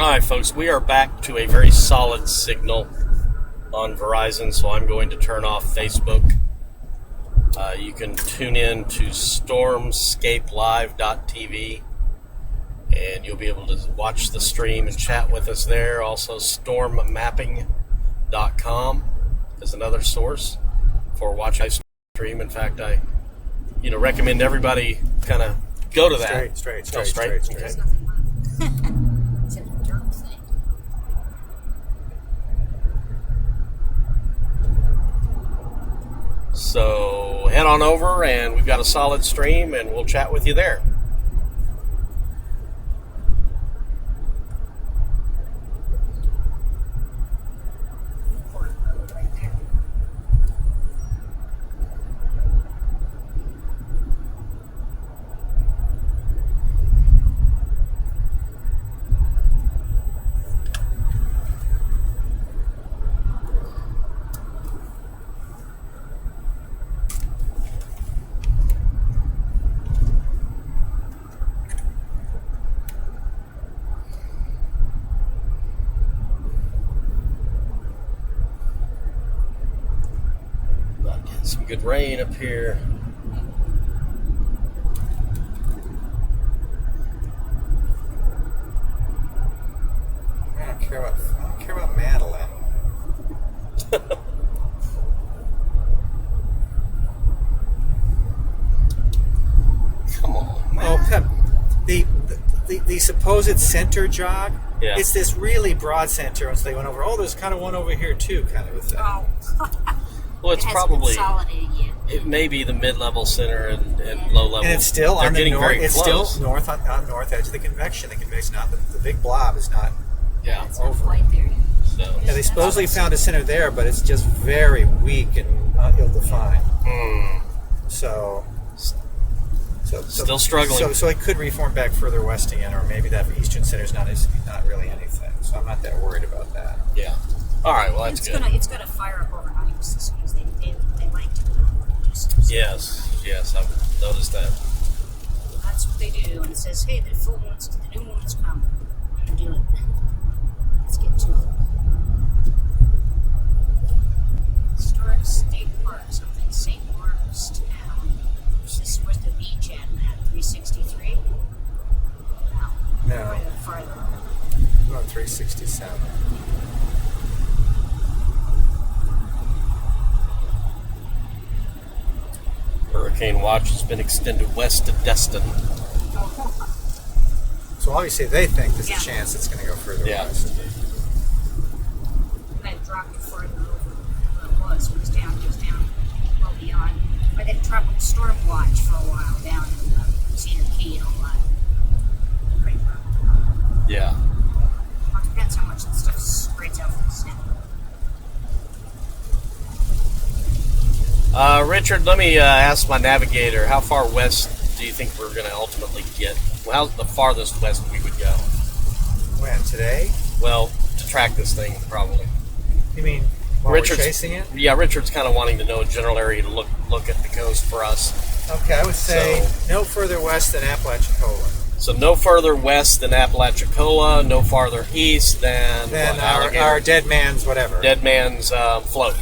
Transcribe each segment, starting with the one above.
Alright folks, we are back to a very solid signal on Verizon, so I'm going to turn off Facebook. You can tune in to stormscapelive.tv and you'll be able to watch the stream and chat with us there. Also, stormmapping.com is another source for watching the stream. In fact, I recommend everybody kind of go to that. Straight. Okay. Except the dirt thing. So head on over, and we've got a solid stream, and we'll chat with you there. Right there. Getting some good rain up here. I don't care about Madeline. Come on, man. Oh, Pep, the supposed center jog. Yeah. It's this really broad center, and so they went over. Oh, there's kind of one over here too, kind of a thing. Oh. Well, it's It hasn't probably, been consolidated yet. it may be the mid-level center and low level. And it's still They're on the getting north. very It's close. still north on north edge of the convection. The convection, not the big blob, is not. Yeah. It's not quite there yet. So. Yeah, they supposedly found a center there, but it's just very weak and ill-defined. So Still struggling. So it could reform back further west again, or maybe that eastern center is not really anything. So I'm not that worried about that. Yeah. All right. Well, that's good. It's gonna fire up overnight because they like to do some. Yes. I've noticed that. That's what they do, and it says, "Hey, the new moon's coming. I'm gonna do it. Let's get to it." Historic State Park, something St. Mark's Town. Where's the beach at? 363. No, Farther. about 367. Hurricane watch has been extended west to Destin. So obviously they think there's Yeah. a chance it's going to go further Yeah. west. And then dropped further over where it was. It was down well beyond. But then tropical storm watch for a while down in Cedar Key and all that. Pretty rough. Yeah. Well, it depends how much the stuff spreads out from the center. Richard, let me ask my navigator, how far west do you think we're going to ultimately get? Well, how's the farthest west we would go? When? Today? Well, to track this thing, probably. You mean while we're chasing it? Yeah, Richard's kind of wanting to know a general area to look at the coast for us. Okay, I would say no further west than Apalachicola. So no further west than Apalachicola, no farther east than Then what, our Alligator? dead man's whatever. Dead Man's Float.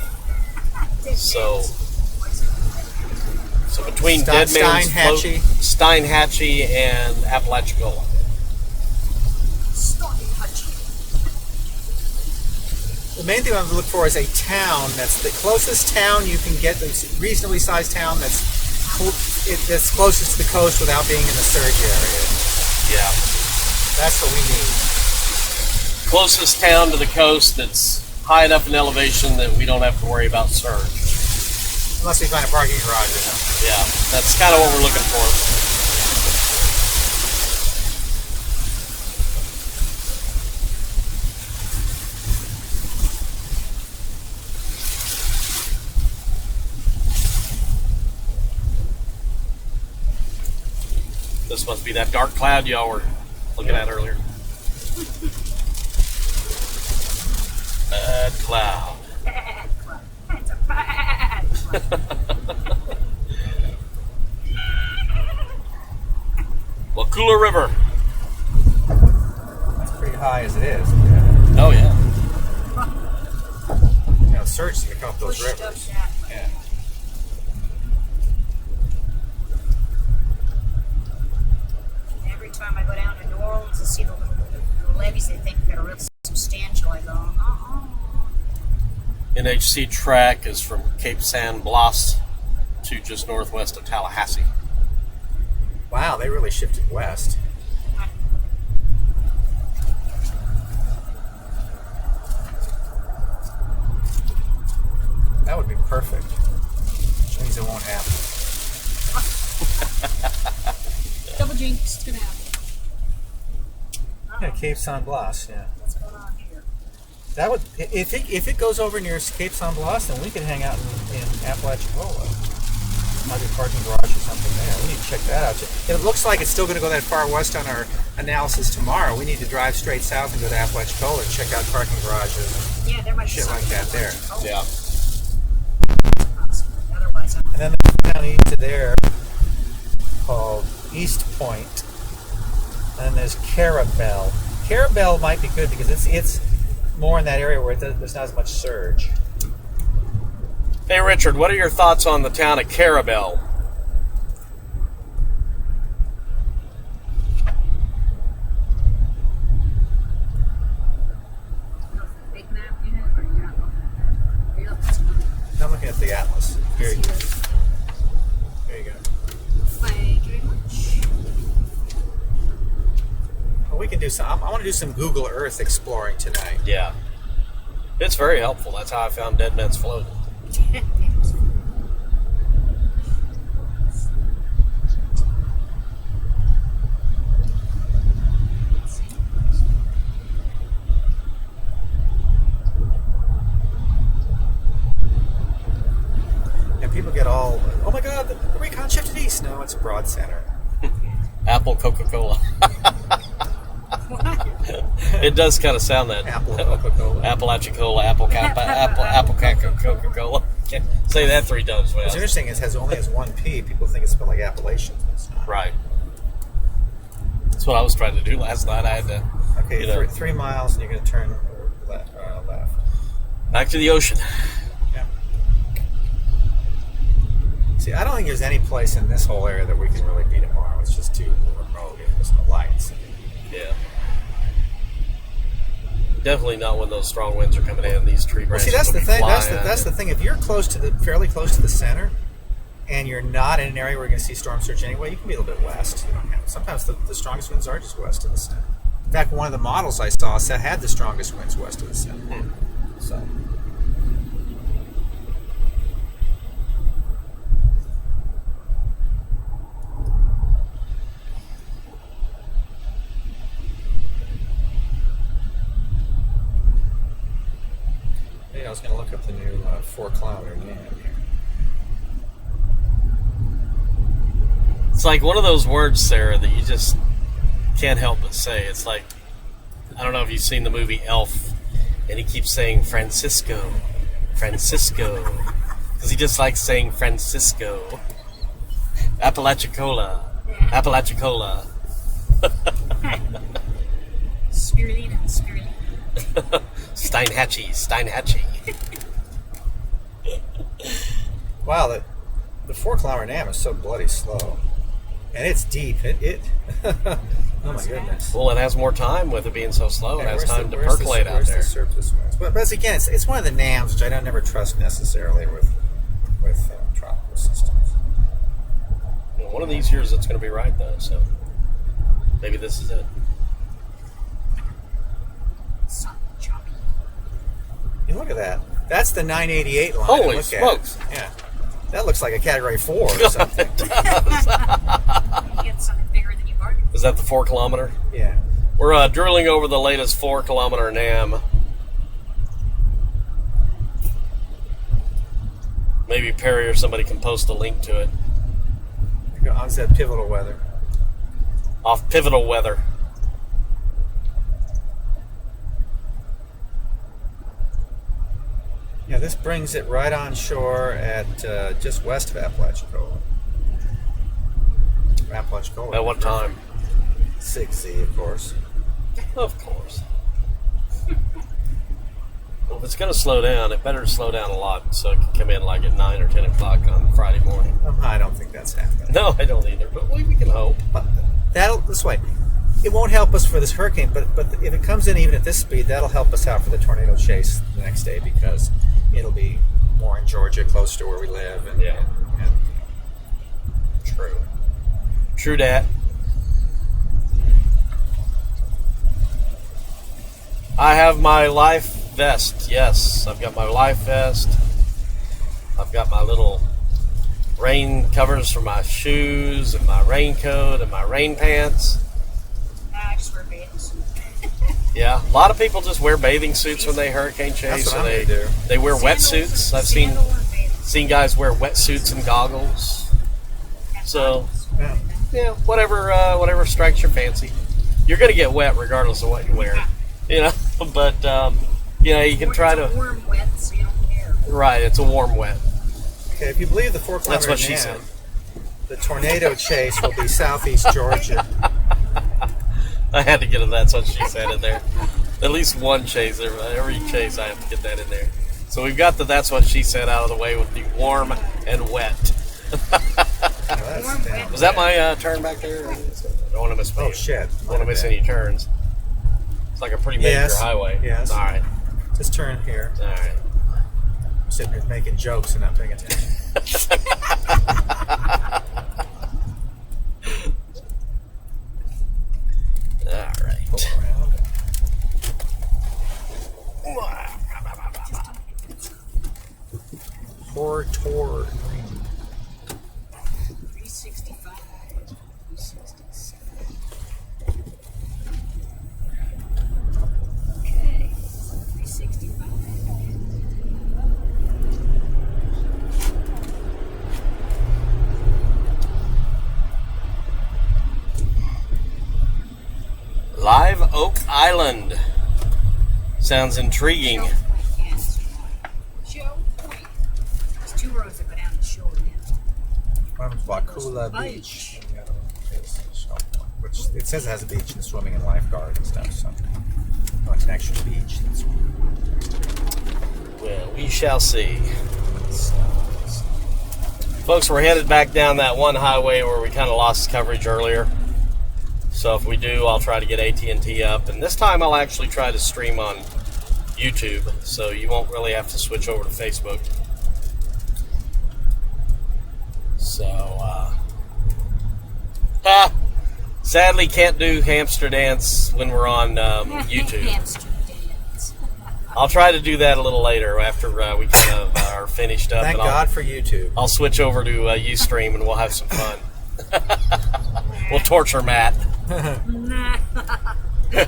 So between Dead Man's Float, Steinhatchee, and Apalachicola. The main thing I would look for is a town that's the closest town you can get, a reasonably sized town that's closest to the coast without being in the surge area. Yeah. That's what we need. Closest town to the coast that's high enough in elevation that we don't have to worry about surge. Unless we find a parking garage or something. Yeah, that's kind of what we're looking for. This must be that dark cloud y'all were looking at earlier. Bad cloud. It's a bad cloud. Waukulla River. That's pretty high as it is. surge to come up those pushed up rivers. that way. Yeah. Every time I go down to New Orleans and see the levees, they think they're real substantial. I go, NHC track is from Cape San Blas to just northwest of Tallahassee. Wow, they really shifted west. That would be perfect. Which means it won't happen. double jinx, it's gonna happen. Yeah, Cape San Blas. Yeah. What's going on here? That would if it goes over near Cape San Blas, then we could hang out in Apalachicola. Might be a parking garage or something there. We need to check that out. It looks like it's still going to go that far west on our analysis tomorrow. We need to drive straight south and go to Apalachicola and check out parking garages Yeah, there might be Shit like something that there. Oh, Yeah. Otherwise, I'm and then there's a town east of there called East Point. And then there's Carabel. Carabel might be good because it's more in that area where there's not as much surge. Hey, Richard, what are your thoughts on the town of Carabel? big map you have, or you're not looking at that? Are you looking at something? I'm looking at the atlas. Here you go. There you go. Thank you very much. Well, we can do some. I want to do some Google Earth exploring tonight. Yeah. It's very helpful. That's how I found Dead Man's Float. And people get all, oh my God, the recon shifted east. No, it's Broad Center. Apple Coca-Cola. It does kind of sound that. Apple Coca-Cola. Apalachicola, Apple Coca-Cola. Can't say that 3 times What's fast. interesting is it only has one P. People think it's spelled like Appalachians, but it's not. Right. That's what I was trying to do last night. I had to, Okay, you know, 3 miles and you're going to turn left. back to the ocean. Yeah. See, I don't think there's any place in this whole area that we can really be tomorrow. It's just too remote. There's no lights. Yeah. Definitely not when those strong winds are coming in. These tree Well, branches. see, that's will the be thing. flying. That's the thing. If you're fairly close to the center, and you're not in an area where you're going to see storm surge anyway, you can be a little bit west. You don't have, sometimes the strongest winds are just west of the center. In fact, one of the models I saw had the strongest winds west of the center. So. Yeah, I was going to look up the new 4-kilometer NAM here. It's like one of those words, Sarah, that you just can't help but say. It's like, I don't know if you've seen the movie Elf, and he keeps saying Francisco, because he just likes saying Francisco. Apalachicola. Spirulina. Steinhatchee. Wow, the 4-kilometer NAM is so bloody slow. And it's deep. Oh my goodness. Well, it has more time with it being so slow. It Yeah, has time to where's percolate out where's there. the surface winds? But again, it's one of the NAMs, which I don't never trust necessarily with tropical systems. Well, one of these years it's going to be right, though, so maybe this is it. Something choppy. You look at that. That's the 988 line. Holy Look smokes. At it. Yeah. That looks like a Category 4 or something. You get something bigger than you bargained for. Is that the 4-kilometer? Yeah. We're drilling over the latest 4-kilometer NAM. Maybe Perry or somebody can post a link to it. On that pivotal weather. Off Pivotal Weather. Yeah, this brings it right on shore at just west of Apalachicola. Apalachicola. At what time? 6Z, of course. Of course. if it's going to slow down, it better slow down a lot so it can come in like at 9 or 10 o'clock on Friday morning. I don't think that's happening. No, I don't either, but we can hope. But this way. It won't help us for this hurricane, but if it comes in even at this speed, that'll help us out for the tornado chase the next day because it'll be more in Georgia, close to where we live. And, Yeah. and True. True dat. I have my life vest. Yes, I've got my life vest. I've got my little rain covers for my shoes and my raincoat and my rain pants. I just wear bathing suit. Yeah, a lot of people just wear bathing suits when they hurricane chase. That's what So I'm they gonna do. they wear wetsuits. I've seen Sandal or bathing suit. guys wear wetsuits and goggles. So yeah. yeah, whatever strikes your fancy. You're gonna get wet regardless of what you wear, you know. But you can try It's a to. warm wet, so you don't care. Right, it's a warm wet. Okay, if you believe the 4 That's kilometer what she man, said. the tornado chase will be southeast Georgia. I had to get it. That's what she said in there. At least one chase. Every chase, I have to get that in there. So we've got the "that's what she said" out of the way with the warm and wet. That's down. Was that my turn back there? I don't want to miss. Oh shit! I don't want to miss any turns. It's like a pretty major Yes. highway. Yes. All right. Just turn here. All right. I'm sitting here making jokes and not paying attention. All right. Pull around. Tor. 365. 367. Okay. 365. Live Oak Island. Sounds intriguing. Show Point, yes. Show Point. There's 2 roads that go down the shore now. One's Wakula Beach. And the other one is Shell Point, which it says it has a beach and swimming and lifeguard and stuff. So, it's an actual beach. That's Well, we shall see. Folks, we're headed back down that one highway where we kind of lost coverage earlier. So if we do, I'll try to get AT&T up. And this time I'll actually try to stream on YouTube. So you won't really have to switch over to Facebook. So, sadly can't do hamster dance when we're on YouTube. Hamster dance. I'll try to do that a little later after we kind of are finished up. Thank and God for YouTube. I'll switch over to Ustream and we'll have some fun. We'll torture Matt. Nah.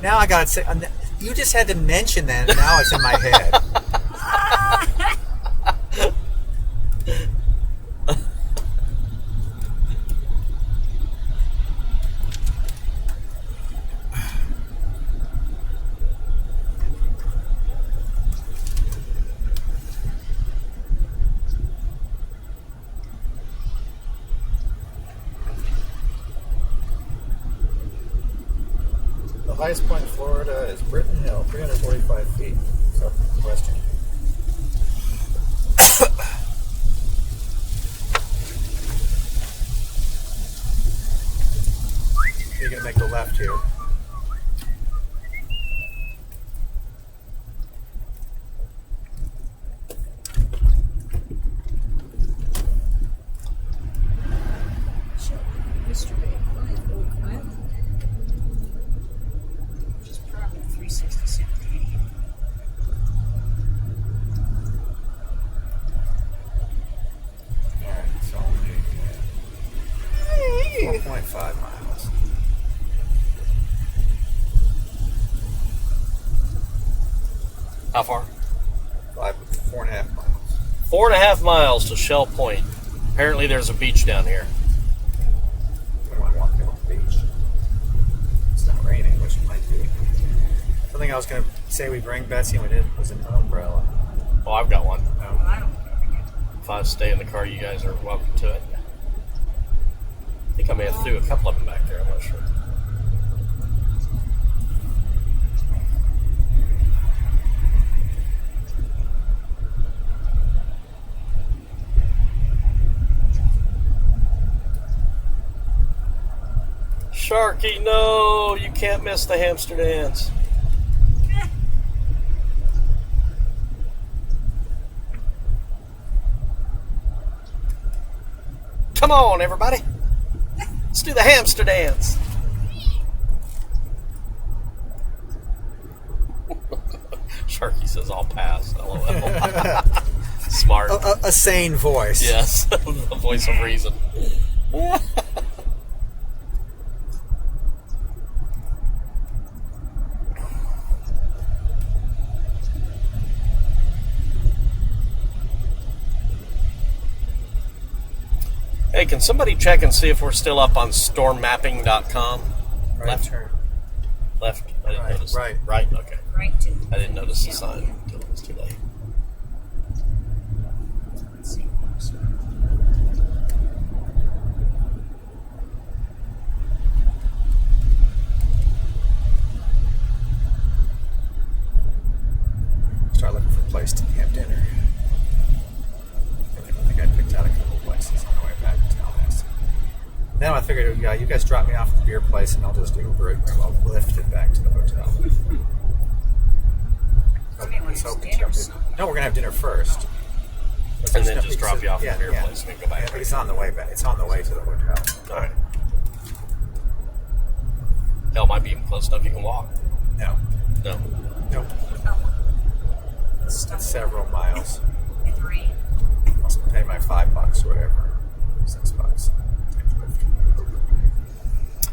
Now I gotta say, you just had to mention that, and now it's in my head. The highest point in Florida is Britton Hill, 345 feet, southwestern. You're going to make the left here. Show yesterday, Live Oak Island. Which is probably 367. Alright, it's only 4.5 miles. How far? 4.5 miles. 4.5 miles to Shell Point. Apparently there's a beach down here. We want to walk down the beach. It's not raining, which it might be. Something I was going to say we bring Betsy and we didn't was an umbrella. Oh, I've got one. No. Well, I don't know. If I stay in the car, you guys are welcome to it. I think I may have threw a couple of them back there. I'm not sure. Sharky, no, you can't miss the hamster dance. Come on, everybody. Let's do the hamster dance. Sharky says, I'll pass. LOL. Smart. A sane voice. Yes, the voice of reason. Hey, can somebody check and see if we're still up on stormmapping.com? Right turn. Left? I didn't Right, notice. right. Right? Okay. Right to. I didn't notice the sign until it was too late. Let's see. Start looking for a place to have dinner. I think I picked out a couple places on the way back to Tallahassee. Then I figured, yeah, you guys drop me off at the beer place, and I'll just Uber it, or I'll lift it back to the hotel. Somebody wants dinner or something. No, we're gonna have dinner first. And then just drop you off at the beer yeah. place and we can go back. Yeah, but it's on the way back. It's on the way to the hotel. All right. Hell, might be even close enough you can walk. No, No. no, it's several miles. At the rain. I'll pay my $5 or whatever, $6.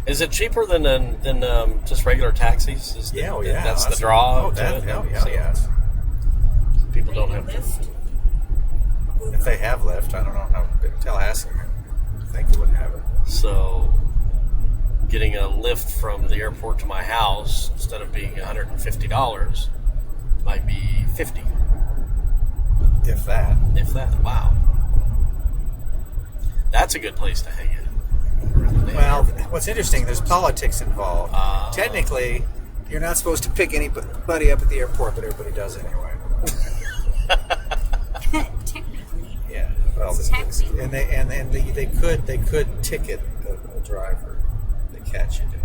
Is it cheaper than just regular taxis? Is Yeah, the, oh yeah. That's the draw. Oh, to that, it? oh, yeah, So yes. people don't have to. Lift. If they have lift, I don't know how big Tallahassee. I think you would have it. So getting a lift from the airport to my house instead of being $150 might be $50. If that. If that. Wow. That's a good place to hang out. Well, what's interesting, there's politics involved. Ah. Technically, you're not supposed to pick anybody up at the airport, but everybody does anyway. Technically. Yeah. Well, It's taxi. and they could ticket the driver. They catch you doing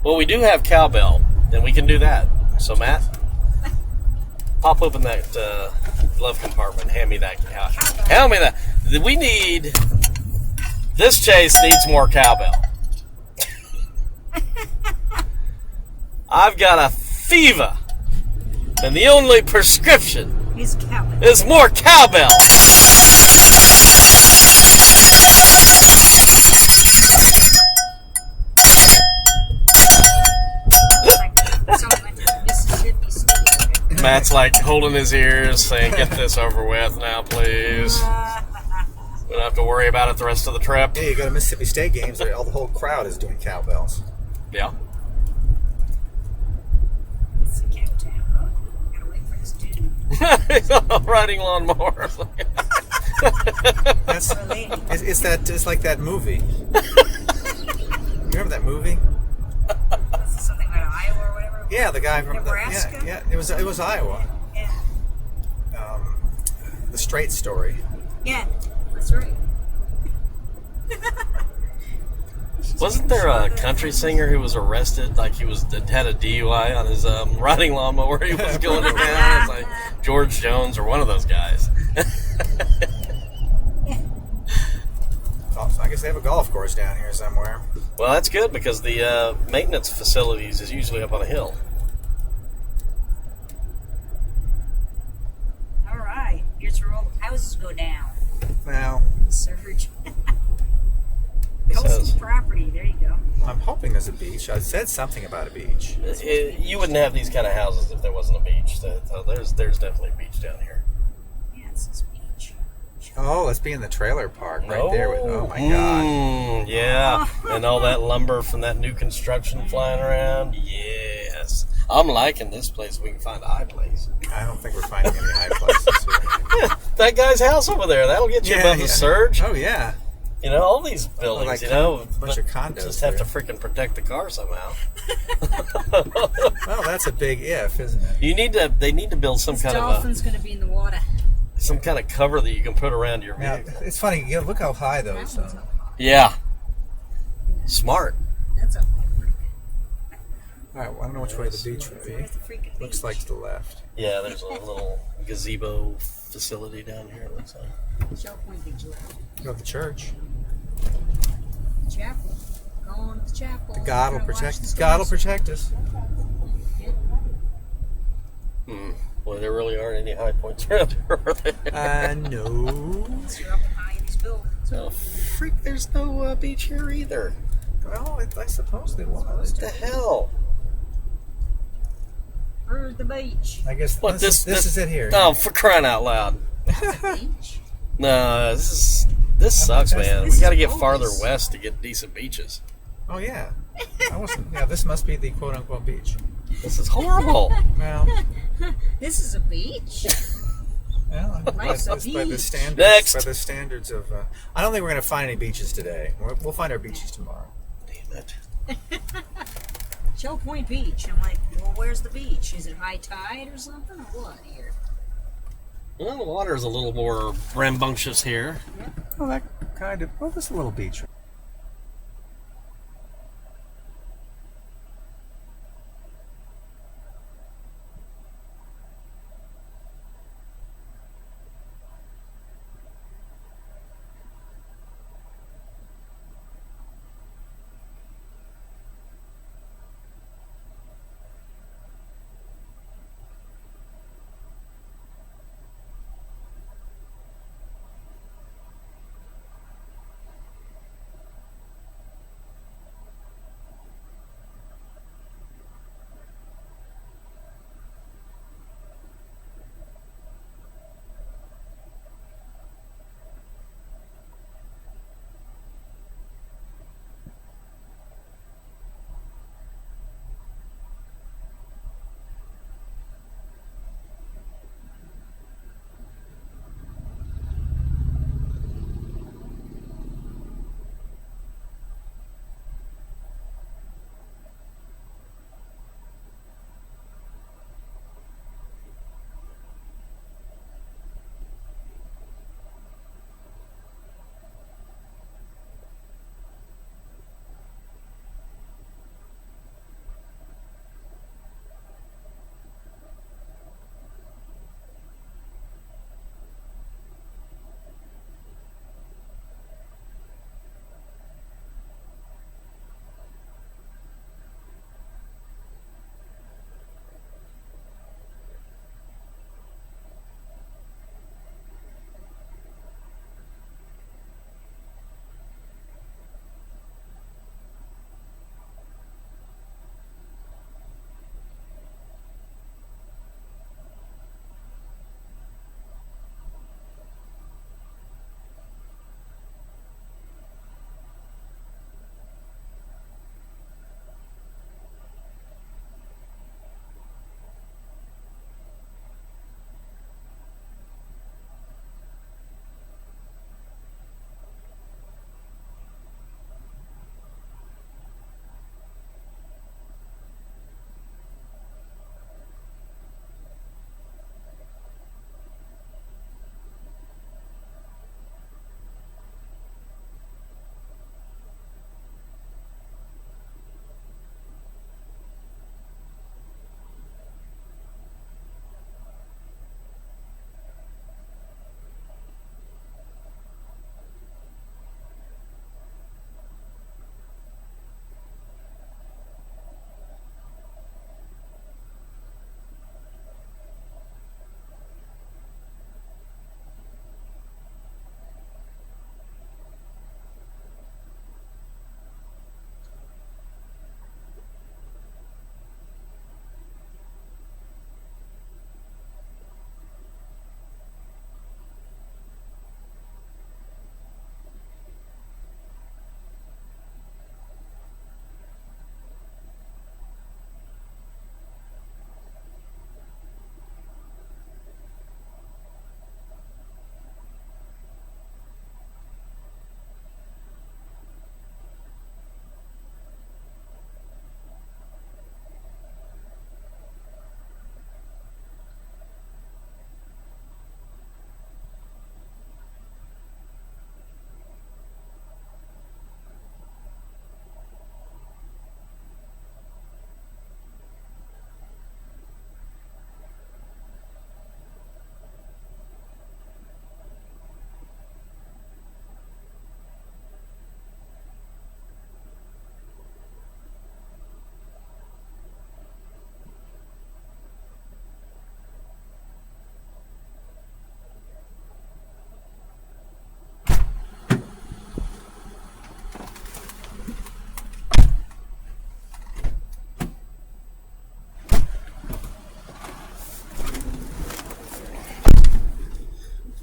Well, we do have cowbell, and we can do that. So, Matt, pop open that glove compartment and hand me that cow. Hand me that. We need... This chase needs more cowbell. I've got a fever, and the only prescription He's cowbell. is more cowbell. Sounds like the Mississippi State. Matt's like holding his ears, saying, "Get this over with now, please. We don't have to worry about it the rest of the trip." Yeah, you go to Mississippi State games, the whole crowd is doing cowbells. Yeah. It's a cowtown. Gotta wait for this dude. He's riding lawnmowers. That's Or lady. it's like that movie. You remember that movie? Is this something about Iowa or whatever? Yeah, the guy from Nebraska? yeah, it was Iowa. Yeah. The Straight Story. Yeah, that's right. Wasn't there a country singer who was arrested? Like he had a DUI on his riding lawnmower. He was going to town. It's like George Jones or one of those guys. Oh, so I guess they have a golf course down here somewhere. Well, that's good because the maintenance facilities is usually up on a hill. All right. Here's where all the houses go down. Now, Surge. It Coastal says- property. There you go. I'm hoping there's a beach. I said something about a beach. You wouldn't have these kind of houses if there wasn't a beach. So there's definitely a beach down here. Yeah, it says beach. Oh, let's be in the trailer park right there. Oh my God. Yeah, and all that lumber from that new construction flying around. Yes, I'm liking this place. We can find a high place. I don't think we're finding any high places here. That guy's house over there. That'll get you above the surge. Oh yeah. You know, all these buildings, like you know, a bunch of condos just have to there. freaking protect the car somehow. Well, that's a big if, isn't it? They need to build some This kind dolphin's going to be in the water. some kind of cover that you can put around your Now, vehicle. it's funny. Look how high That those. one's up high. Yeah. Smart. That's up there pretty good. All right. Well, I don't know which way the beach would be. Where's the freaking Looks beach? like to the left. Yeah, there's a little gazebo facility down here, it looks like. Shell Point Beach left. Go to the church. Chapel. Going to the chapel. The God will Gonna watch protect. the God will stars. protect us. Boy, there really aren't any high points around here, are there? No. You're up high in these buildings. Oh, freak, there's no beach here either. Well, I suppose they was. What the hell? Where's the beach? I guess What, this is it here. Oh, for crying out loud. Beach? No, this sucks, man. this We got to is get farther bogus. west to get decent beaches. Oh yeah. I wasn't. Yeah, this must be the quote unquote beach. This is horrible. Well, This is a beach? well Life's a by the beach. standards. Next. By the standards of. I don't think we're going to find any beaches today. We'll find our beaches tomorrow. Damn it. Shell Point Beach. I'm like, well, where's the beach? Is it high tide or something, or what here? Well, the water's a little more rambunctious here. Oh, that kind of. Well, this little beach.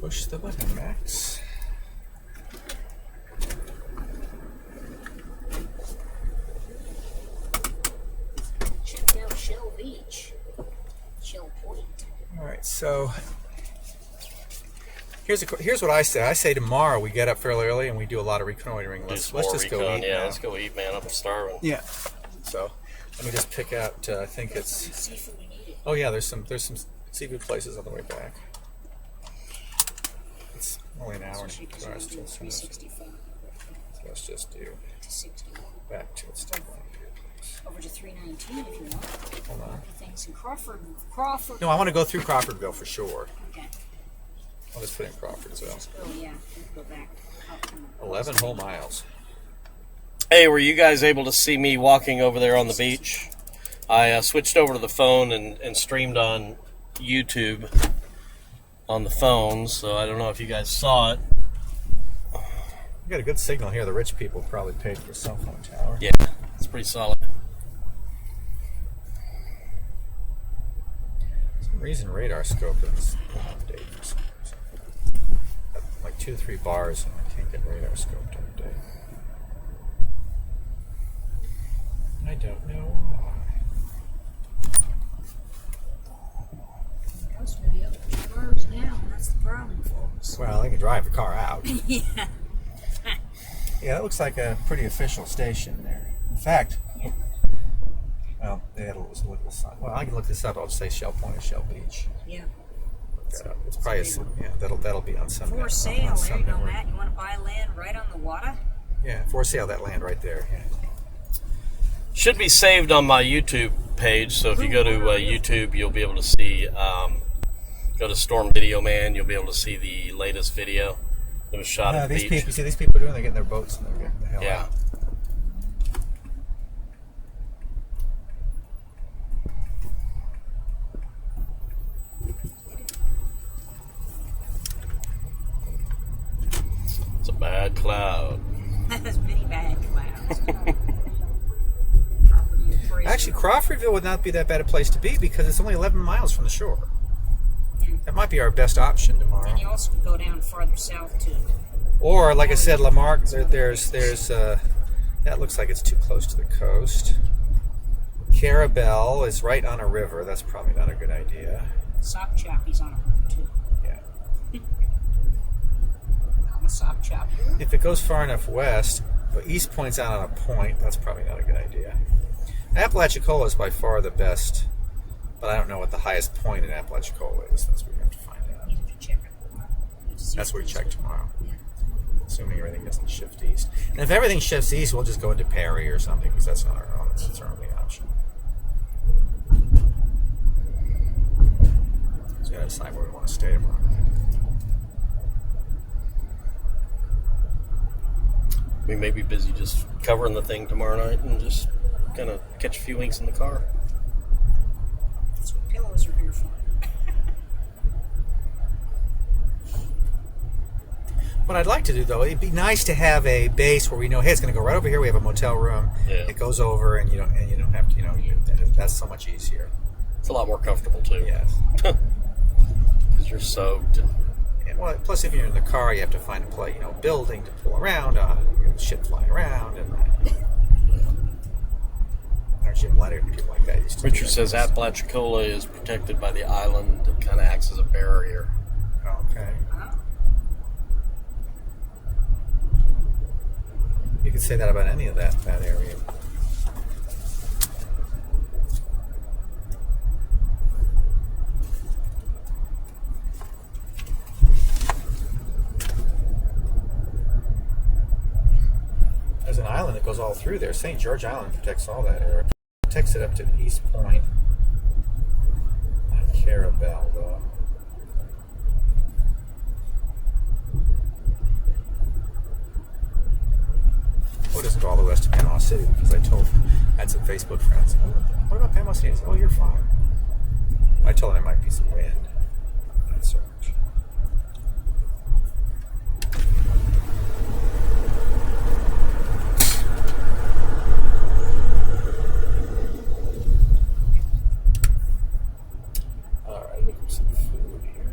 Push the button, Max. Check out Shell Beach. Shell Point. All right, so here's what I say. I say tomorrow we get up fairly early and we do a lot of reconnoitering. Let's just go eat. Yeah, now. let's go eat, man. I'm starving. Yeah. So let me just pick out. I think it's. Seafood we needed. Oh yeah, there's some seafood places on the way back. It's only an hour and 2 hours till so 365 let's just do to 60. back to its stuff. Over to 319 if you want. Hold on. Things in Crawford. No, I want to go through Crawfordville for sure. Okay. I'll just put in Crawfordsville. Oh yeah. We'll go back. Up. 11 whole miles. Hey, were you guys able to see me walking over there on the beach? I switched over to the phone and streamed on YouTube on the phone, so I don't know if you guys saw it. You got a good signal here. The rich people probably paid for a cell phone tower. Yeah, it's pretty solid. For some reason, radar scope is updated for some reason. Like 2 or 3 bars, and I can't get radar scope to update. I don't know why. Supposed to be up 2 hours now. That's the problem, folks. Well, they can drive the car out. Yeah. Yeah, that looks like a pretty official station there. In fact, well, they had a little sign. Well, I can look this up. I'll just say Shell Point or Shell Beach. Yeah. It's probably that'll be on some. For sale. There you go, Matt. You want to buy land right on the water? Yeah, for sale. That land right there. Yeah. Should be saved on my YouTube page, so if you go to YouTube, you'll be able to see, go to Storm Video Man, you'll be able to see the latest video that was shot at the beach. People, you see these people doing? They're getting their boats and they're getting the hell Yeah. out. It's a bad cloud. That's many bad clouds. Actually, Crawfordville would not be that bad a place to be because it's only 11 miles from the shore. That might be our best option tomorrow. And you also could go down farther south too. Or, like I said, Lamarck, there's that looks like it's too close to the coast. Carabel is right on a river. That's probably not a good idea. Sock Choppy's on a river too. Yeah. I'm a sock chopper. If it goes far enough west, but East Point's out on a point, that's probably not a good idea. Apalachicola is by far the best, but I don't know what the highest point in Apalachicola is. That's what we have to find out. You have to check it. That's where we check tomorrow. Yeah. Assuming everything doesn't shift east. And if everything shifts east, we'll just go into Perry or something, because that's not our own. That's our only option. So we gotta decide where we want to stay tomorrow. We may be busy just covering the thing tomorrow night and just kind of catch a few winks in the car. That's what pillows are here for. What I'd like to do, though, it'd be nice to have a base where we know, hey, it's going to go right over here. We have a motel room. Yeah. It goes over, and you don't have to, that's so much easier. It's a lot more comfortable too. Yes. Because you're soaked. And, well, plus, if you're in the car, you have to find a place, building to pull around on. Shit flying around, and our Jim Leonard and people like that used to. Richard says Apalachicola is protected by the island. It kind of acts as a barrier. Okay. You could say that about any of that area. There's an island that goes all through there. St. George Island protects all that area. It protects it up to East Point. Not Carabel, though. Well, it doesn't go all the way west to Panama City because I had some Facebook friends. Oh, what about Panama City? I said, oh, you're fine. I told them there might be some wind. Not so much. All right, look for some food here.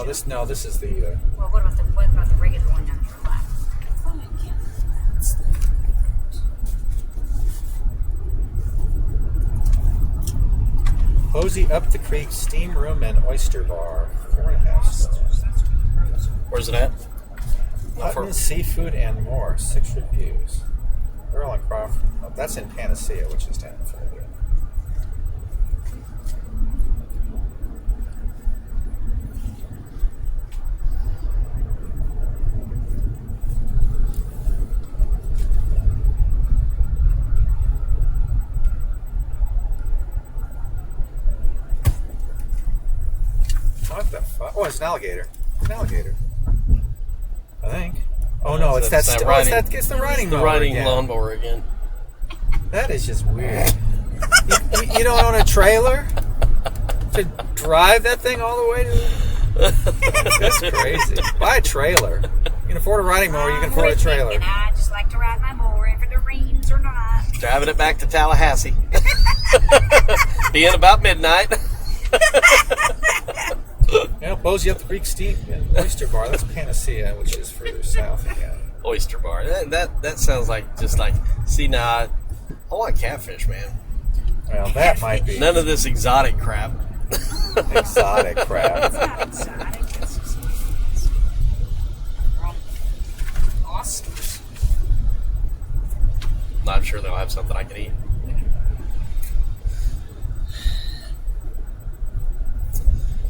this is the. Well, what about the regular one down your left? Posey Up the Creek Steam Room and Oyster Bar. 4.5 stars. Where's it at? Hutton Seafood and More. 6 reviews. Earl and Crawford. Oh, that's in Panacea, which is down further. What the fuck? Oh, it's an alligator. An alligator. I think. Oh no, it's It's that. that Oh, it's riding- that. It's the riding. The mower riding again. lawnmower again. That is just weird. you don't own a trailer to drive that thing all the way to. That's crazy. Buy a trailer. You can afford a riding mower. You can afford a trailer. And I just like to ride my mower, if it rains or not. Driving it back to Tallahassee. Being about midnight. Yeah, Posey Up the Creek Steam and Oyster Bar. That's Panacea, which is further south again. Oyster bar. That sounds like just like. See, now I want catfish, man. Well, that might be None of this exotic crap. exotic crap. It's not exotic. It's just oysters. Not sure they'll have something I can eat.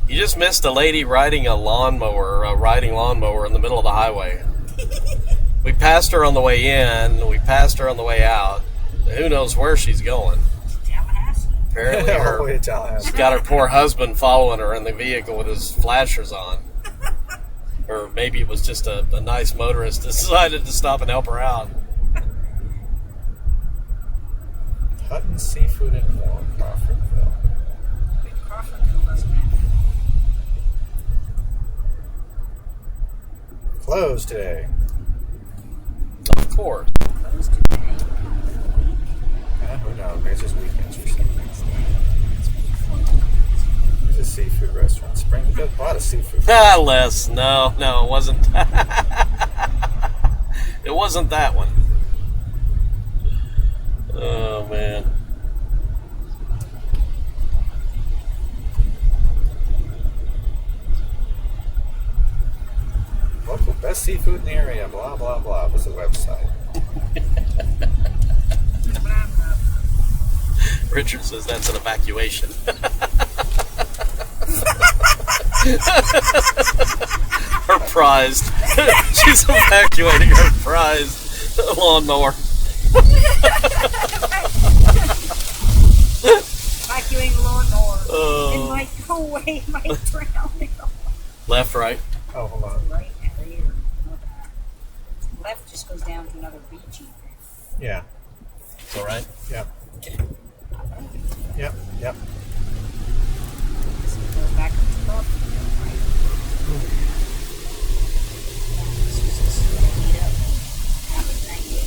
You just missed a lady riding a lawnmower in the middle of the highway. We passed her on the way in. We passed her on the way out. Who knows where she's going? Tallahassee. Apparently, All the way her to Tallahassee. got her poor husband following her in the vehicle with his flashers on. Or maybe it was just a nice motorist that decided to stop and help her out. Hutton Seafood and More, Crawfordville. Crawfordville doesn't have it. Closed today. Of course. Closed today. Who knows? Maybe it's just weekends for some reason. There's a seafood restaurant. Spring. There's a lot of seafood. Ah, Les. No, it wasn't. It wasn't that one. Oh, man. Local best seafood in the area. Blah blah blah. What's the website? Richard says that's an evacuation. Her prized. She's evacuating her prized lawnmower. Vacuuming lawnmower. Oh. It might go away, it might drown me. Left, right. Oh, hold on. Right there. Left just goes down to another beachy. Yeah. It's all right. Yep. Okay. Yep. Yep. This goes back to the Crawfordville, right? This is just gonna heat up. Have a thank you.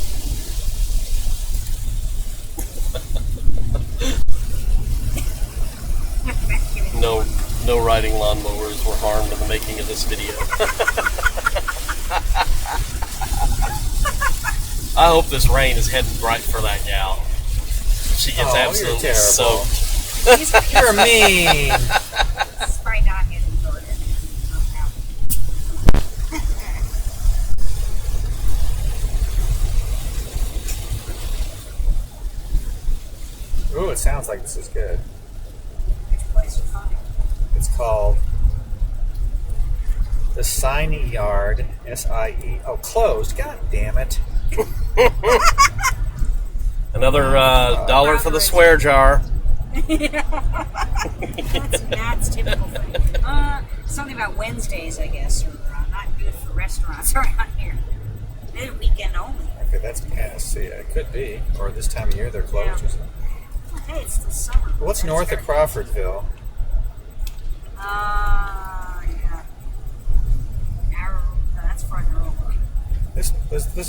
No riding lawnmowers were harmed in the making of this video. I hope this rain is heading right for that gal. She gets You're absolutely terrible. soaked. You're mean. It's probably not getting good. Ooh, it sounds like this is good. Which place you find? It's called the Siney Yard. S-I-E. Oh, closed. God damn it. Another dollar for the swear jar. That's typical thing. Something about Wednesdays, I guess, are not good for restaurants around here. They're weekend only. Okay, that's Panacea. It could be. Or this time of year they're closed or something. Well, hey, it's the summer. What's That's north of very- Crawfordville? Yeah. Arrow, that's farther over. There's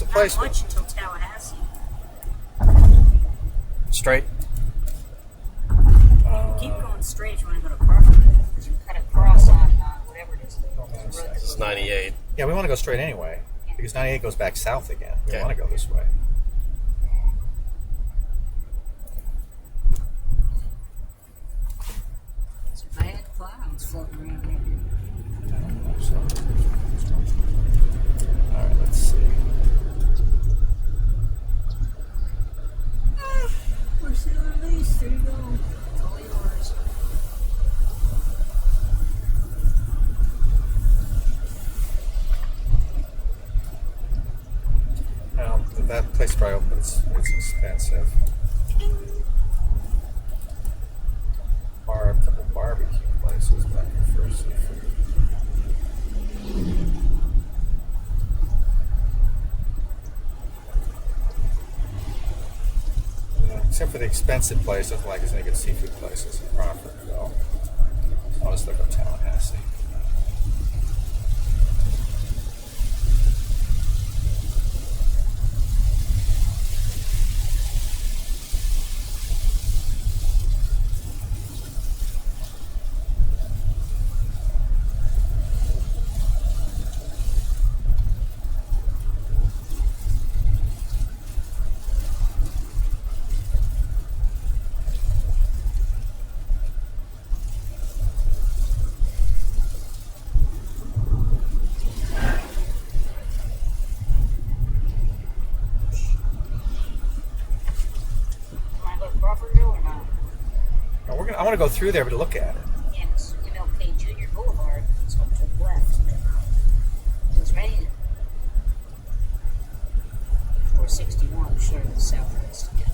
a place. Not much until Tallahassee. Straight. Keep going straight if you want to go to Crawfordville, because you cut across on whatever it is. 98. Yeah, we want to go straight anyway because 98 goes back south again. We Okay. want to go this way. Some bad clouds floating around here. So, all right, let's see. We're still released. There you go. It's all yours. That place probably open, but it's expensive. A couple barbecue places back in First Seafood. Yeah, except for the expensive place, doesn't like there's any good seafood places in Crawfordville. So I'll just look up Tallahassee. Want to go to Crawfordville or not? Now I want to go through there, but to look at it. Yeah, it's MLK Junior Boulevard. It's up to the left. It goes right in. 461, sure, the southwest. Yeah.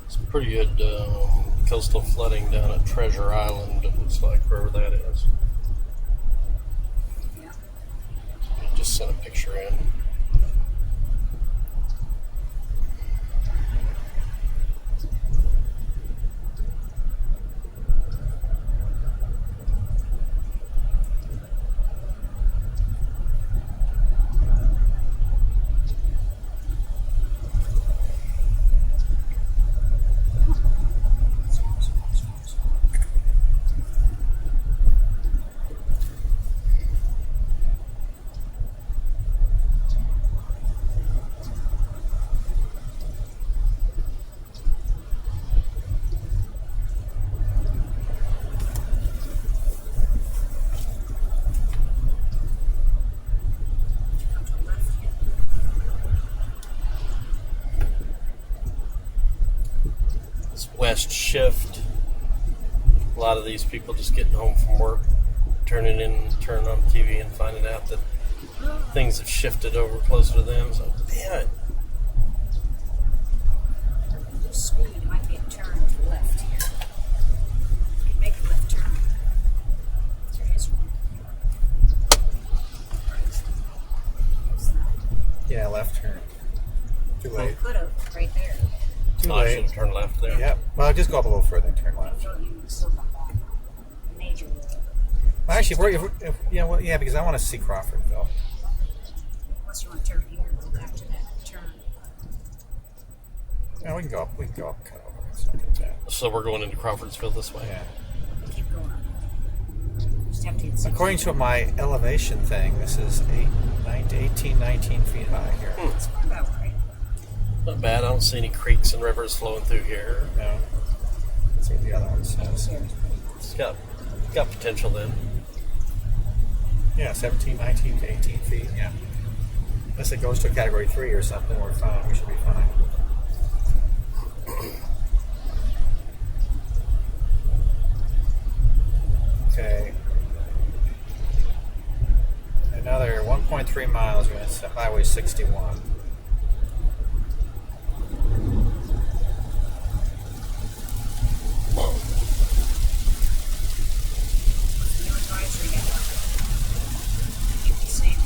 Some pretty good coastal flooding down at Treasure Island, it looks like, wherever that is. Yeah. Just sent a picture in. Come to the left here. This west shift. A lot of these people just getting home from work, turning on TV and finding out that things have shifted over closer to them. So, damn it. Speed, it might be a turn to the left here. You can make a left turn. There is one. It's not. Yeah, left turn. Too Well, late. could have right there. Too I should late. have turned left there. Yep. Well, just go up a little further and turn left. So you still got that major road. Well, actually, yeah, because I want to see Crawfordville. Unless you want to turn here, go back to that turn. Yeah, we can go up. We can go up, and cut over. It's not that bad. So we're going into Crawfordsville this way. Yeah. Keep going. Just have to hit 60. According to my elevation thing, this is 19 feet high here. That's about right. Not bad. I don't see any creeks and rivers flowing through here. No. That's what the other one says. It's got potential then. Yeah, 17, 19 to 18 feet. Yeah. Unless it goes to a category 3 or something, we're fine. We should be fine. Okay. Another 1.3 miles. We're going to Highway 61. New advisory got keep the same.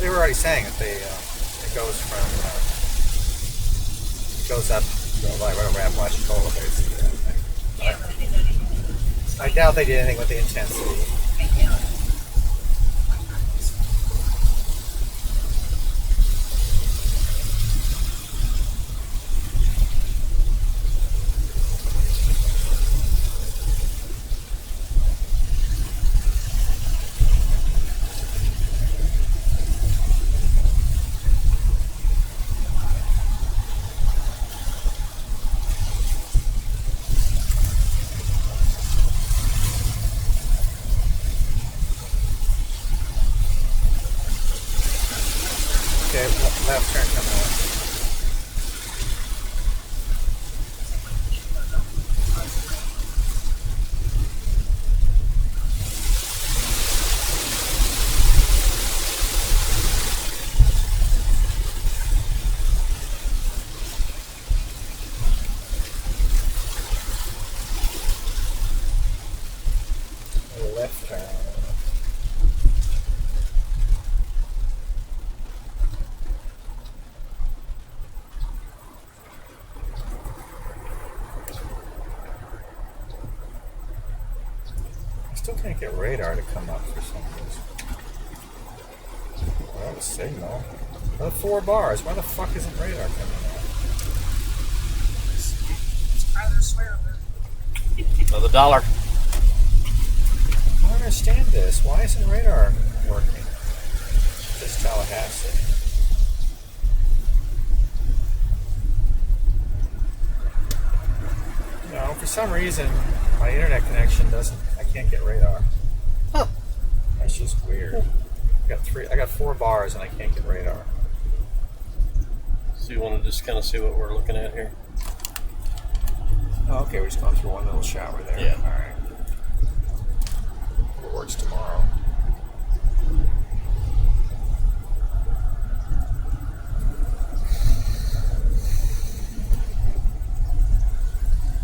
They were already saying that they goes from goes up right over Apalachicola, basically. I think. Yeah, but they did anything. I doubt they did anything with the intensity. I doubt it. Okay, left turn coming up. Left turn. I still can't get radar to come up for some reason. Well, that was signal. Another 4 bars. Why the fuck isn't radar coming up? It's Carter swear word. Another dollar. I don't understand this. Why isn't radar working? Just Tallahassee. No, for some reason, my internet connection doesn't. I can't get radar. Huh. That's just weird. I got 4 bars and I can't get radar. So you want to just kind of see what we're looking at here? Oh, okay, we're just going through one little shower there. Yeah. All right. It works tomorrow.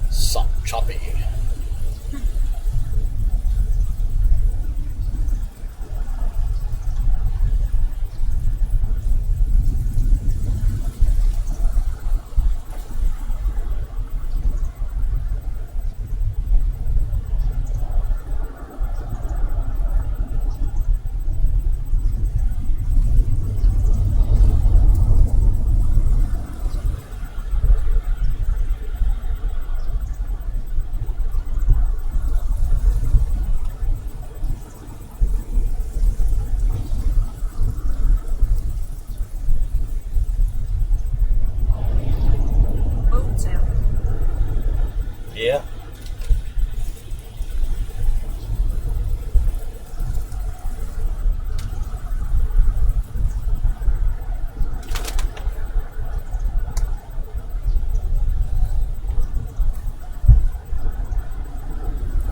Sop choppy. Boats out. Yeah.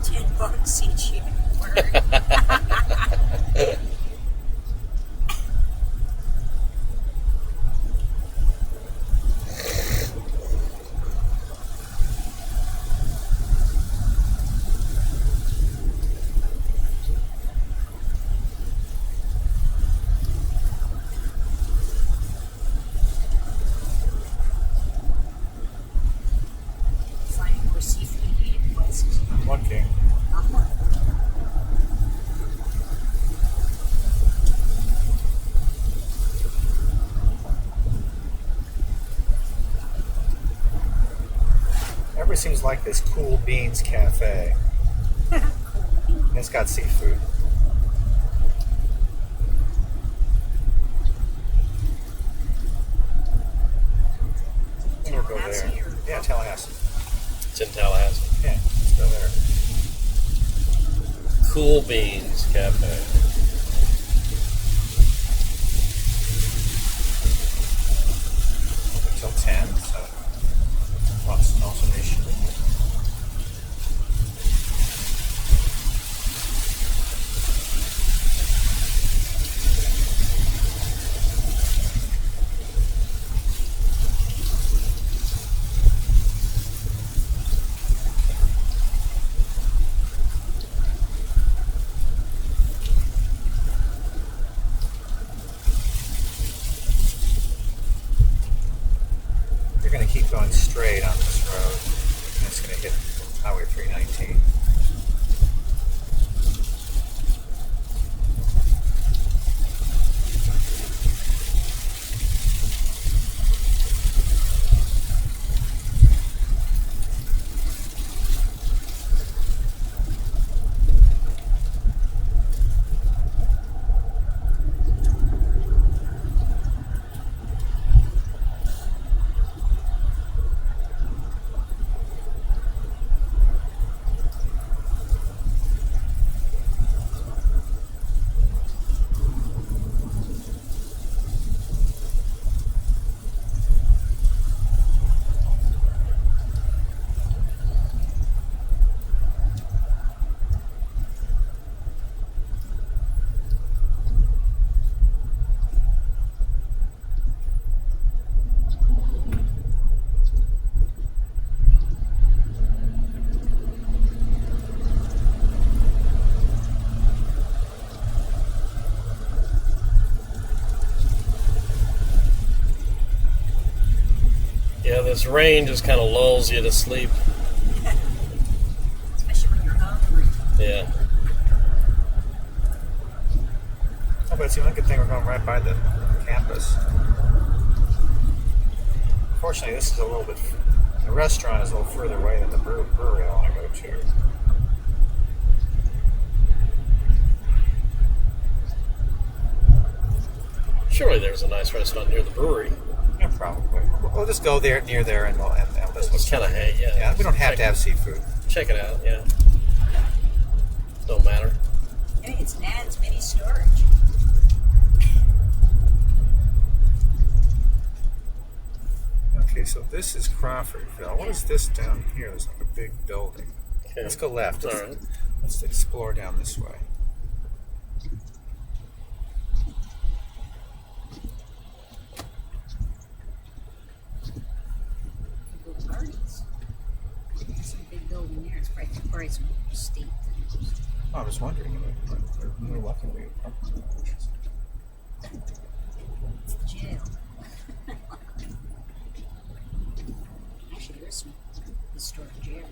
$10 each year. Finding more seafood eating places. One king. Everybody seems like this Cool Beans Cafe. And it's got seafood. We'll go there. Tallahassee or- Yeah, Tallahassee. It's in Tallahassee. Yeah, let's go there. Cool Beans Cafe. Until 10, so lots of alternation. going straight on this road. And it's going to hit Highway 319. Yeah, this rain just kind of lulls you to sleep. Especially when you're hungry. Yeah. Oh, but it's the only good thing we're going right by the campus. Fortunately, this is a little bit. The restaurant is a little further away than the brewery I want to go to. Surely there's a nice restaurant near the brewery. Yeah, probably. We'll just go there, near there, and we'll just It's kind of hay, yeah. Yeah, we don't have to have seafood. Check it out, yeah. Don't matter. Hey, it's Nad's Mini Storage. Okay, so this is Crawfordville. What is this down here? There's like a big building. Okay. Let's go left. All right. Let's explore down this way. Go parties. There's a big building there. It's probably some steep. Oh, I was wondering. We're luckily. It's the jail. Actually, there's some historic jail.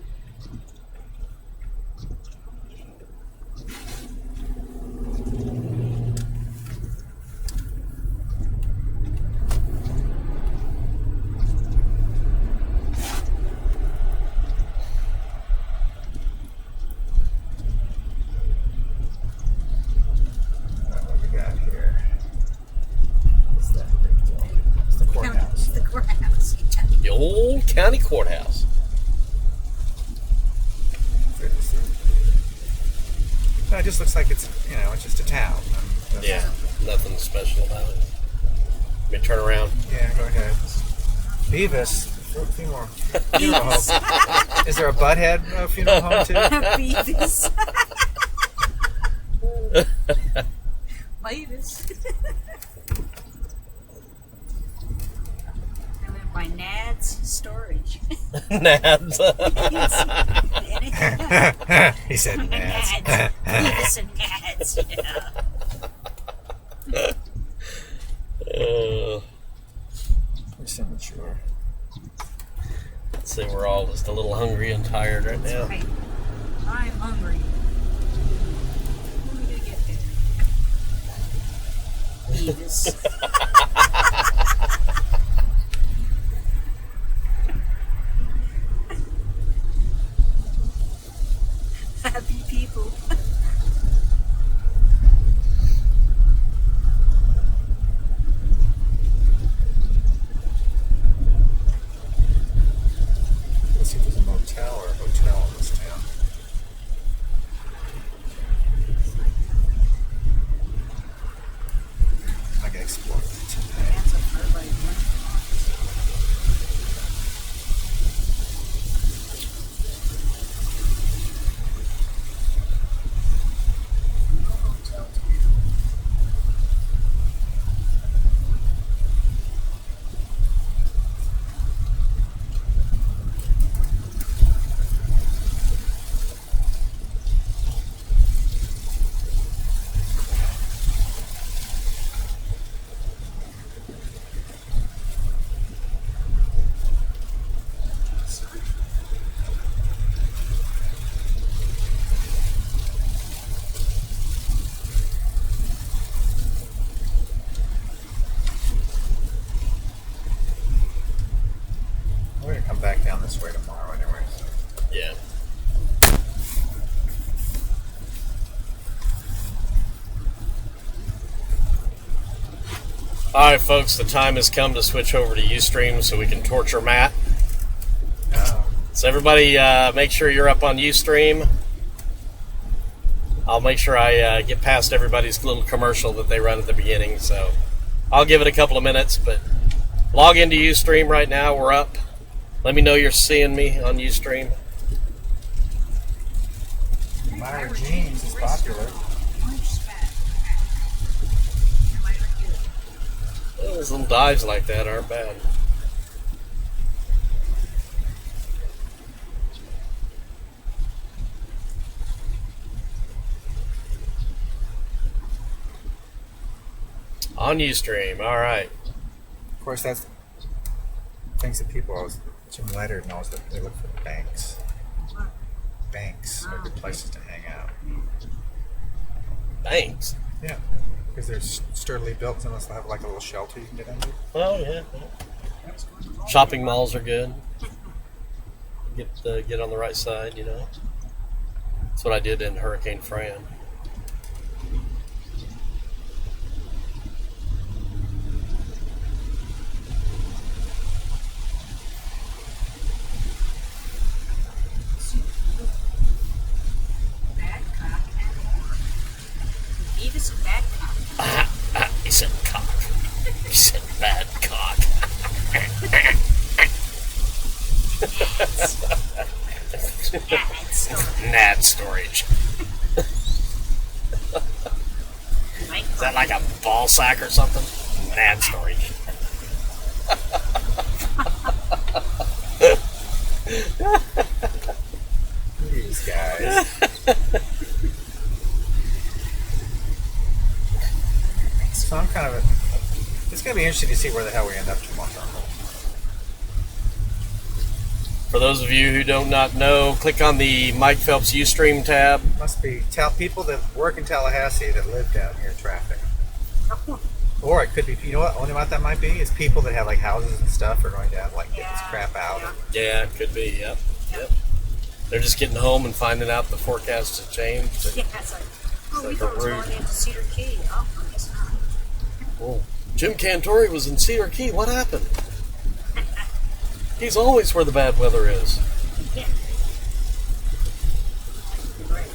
What we got here? What's that big building? It's the courthouse. The courthouse. Yeah. The old county courthouse. No, it just looks like it's, it's just a town. Yeah, nothing special about it. Let me turn around. Yeah, go ahead. Beavis Funeral Home. Is there a Butthead funeral home too? Beavis. Beavis. I went by Nad's Storage. Nads. He said Nad's. Nads. Beavis and Nad's. Yeah. We're so mature. Let's see, we're all just a little hungry and tired right now. Right. I'm hungry. When are we gonna get there? Beavis. Happy people. Let's see if there's a motel or a hotel in this town. I can explore it tonight. That's a fur by one. No hotel town. this way tomorrow anyway. So. Yeah. Alright folks, the time has come to switch over to Ustream so we can torture Matt. So everybody make sure you're up on Ustream. I'll make sure I get past everybody's little commercial that they run at the beginning, so I'll give it a couple of minutes, but log into Ustream right now. We're up. Let me know you're seeing me on Ustream. Meyer Jeans is popular. Those little dives like that aren't bad. On Ustream, all right. Of course, that's things that people always. Jim Leonard knows that they look for banks. Banks are good places to hang out. Thanks. Yeah, because they're sturdily built, and they'll have like a little shelter you can get under. Oh yeah. Shopping malls are good. Get on the right side, you know. That's what I did in Hurricane Fran. He said cock. He said bad cock. Nad storage. Is that like a ball sack or something? Nad storage. These guys. So I'm kind of. It's going to be interesting to see where the hell we end up tomorrow. For those of you who do not know, click on the Mike Phelps Ustream tab. Must be people that work in Tallahassee that live down here in traffic. Or it could be, you know what? Only what that might be is people that have like houses and stuff are going down, like getting this crap out. Yeah, it could be. Yep. They're just getting home and finding out the forecast has changed. Yeah, it's like, we thought it was going into Cedar Key. Oh, I guess not. Oh, Jim Cantori was in Cedar Key. What happened? He's always where the bad weather is. Yeah. Right.